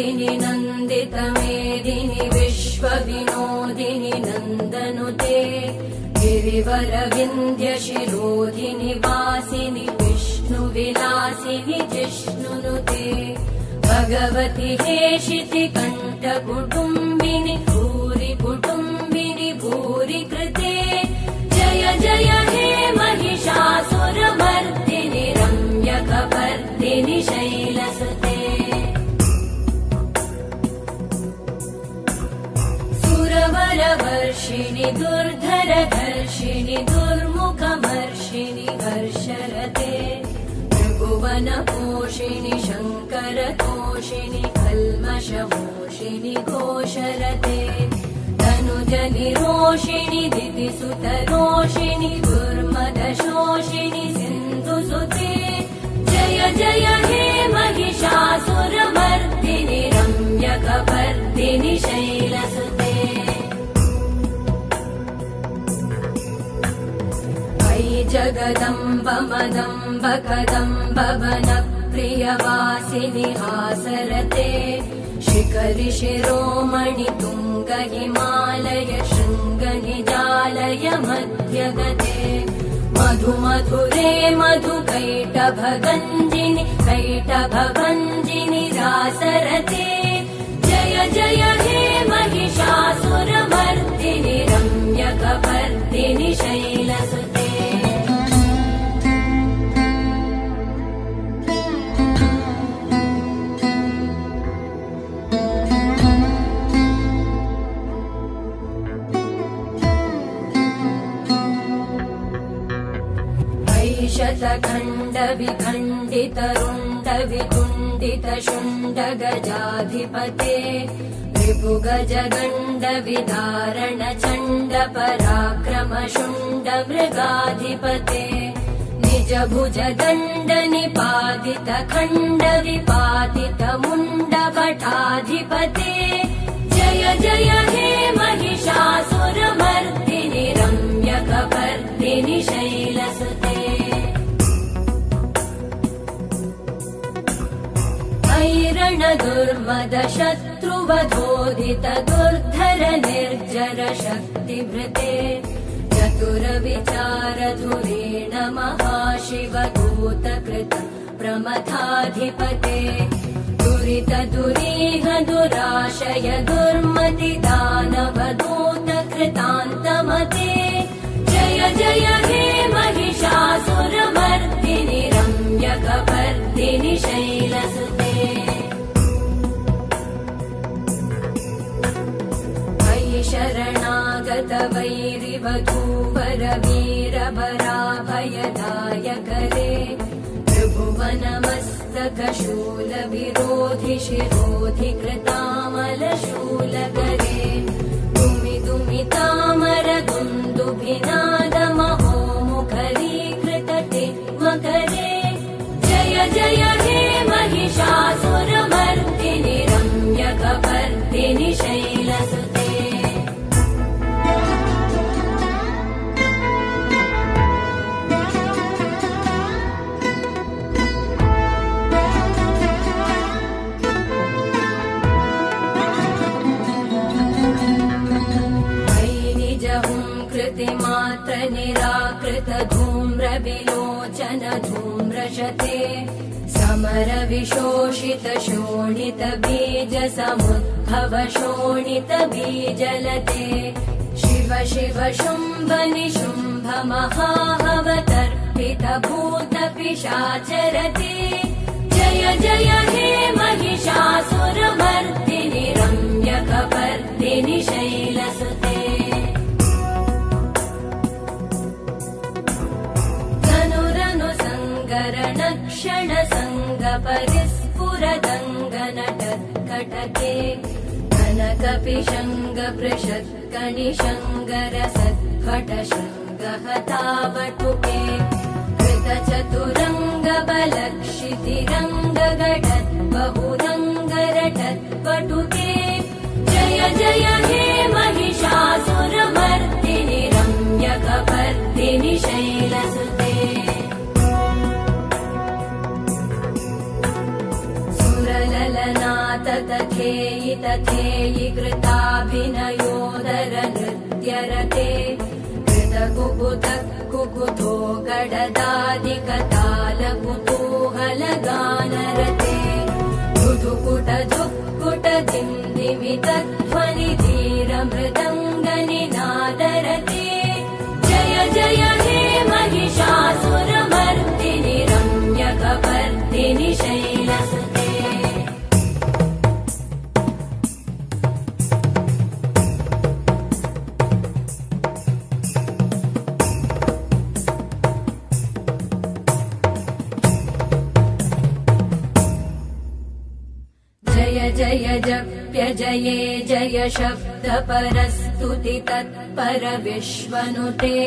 मेदिनि नन्दितमेदिनि विश्वविनोदिनि नन्दनुते गिरिवरविन्ध्यशिरोधिनि वासिनि विष्णुविलासिनि जिष्णुनुते भगवति हेशिति कण्ठकुटुम्बिनि भूरि कुटुम्बिनि भूरि कृते जय जय हे महिषासुरमर्दिनि रम्यकपर्दिनि शैलसुते सुरवरवर्षिणि दुर्धरधर्षिणि दुर्मुखमर्षिणि हर्षरते त्रिभुवनपोषिणि शङ्करतोषिणि कल्मषमोषिणि घोषरते तनुजनिरोषिणि दितिसुतरोषिणि दुर्मदशोषिणि सिन्धुसुते जय जय हे महिषासुरमर्दिनि रम्यकपर्दिनि शैलसुते जगदम्ब मदम्ब कदम्ब वनप्रियवासिनि हासरते शिखरि शिरोमणि तुङ्ग हिमालय शृङ्ग निजालय मध्यगते मधु मधुरे मधु कैटभगञ्जिनि कैटभभञ्जिनि रासरते जय जय हे महिषासुरमर्दिनि रम्यकपर्दिनि शैलसुते शतखण्ड विखण्डित रुण्ड वितुण्डित शुण्ड गजाधिपते रिपुगज गण्ड विदारण चण्ड पराक्रम शुण्ड मृगाधिपते निज भुज दण्ड निपातित खण्ड विपातित मुण्ड भटाधिपते जय जय हे महिषासुरमर्दिनि रम्यकपर्दिनि शैलसुते ऐरण दुर्मद शत्रुवधोदित दुर्धर निर्जर शक्तिभृते चतुर विचार धुरेण महाशिवदूत कृत प्रमथाधिपते दुरित दुरीह दुराशय दुर्मति दानव दूत कृतान्तमते जय जय हे महिषासुरमर्दिनि रम्यकपर्दिनि शैलसुते शरणागत वैरिवधूवर वीरभराभयदायकरे त्रिभुवनमस्तक शूल विरोधि शिरोधि कृतामल शूलकरे दुमि दुमि तामर दुन्दुभिनाद महो मुखरीकृतते मकरे जय जय हे महिषासुरमर्दिनि रम्यकपर्दिनि शैलसुते मात्र निराकृत धूम्र विलोचन धूम्रशते समर विशोषित शोणित बीज समुद्भव शोणित बीजलते शिव शिव शुम्भ निशुम्भ महाहवतर्पित भूत पिशाचरते जय जय हे महिषासुरमर्दिनि रम्यकपर्दिनि शैलसुते क्षण संग परिस्फुरदङ्गनटत्कटके कनकपिशङ्ग पृषत्कणिशङ्गर सत्फट शृङ्गहतावटुके कृतचतुरङ्ग बलक्षितिरङ्ग गडत् बहुरङ्गरटत्पटुके जय जय हे महिषासुरमर्दिनि रम्यकपर्दिनि शैलसुते रते कृतकुकुत कुकुतो गडदादिकतालकुतूहलगानरते धुधुकुट धुक्कुट दिन्दिमितध्वनिधीरमृदङ्गनिनादरते जय जय हे महिषासुरमर्दिनि रम्यकपर्दिनि शैलसुते जय जय जप्य जये जय शब्द परस्तुति तत्पर विश्वनुते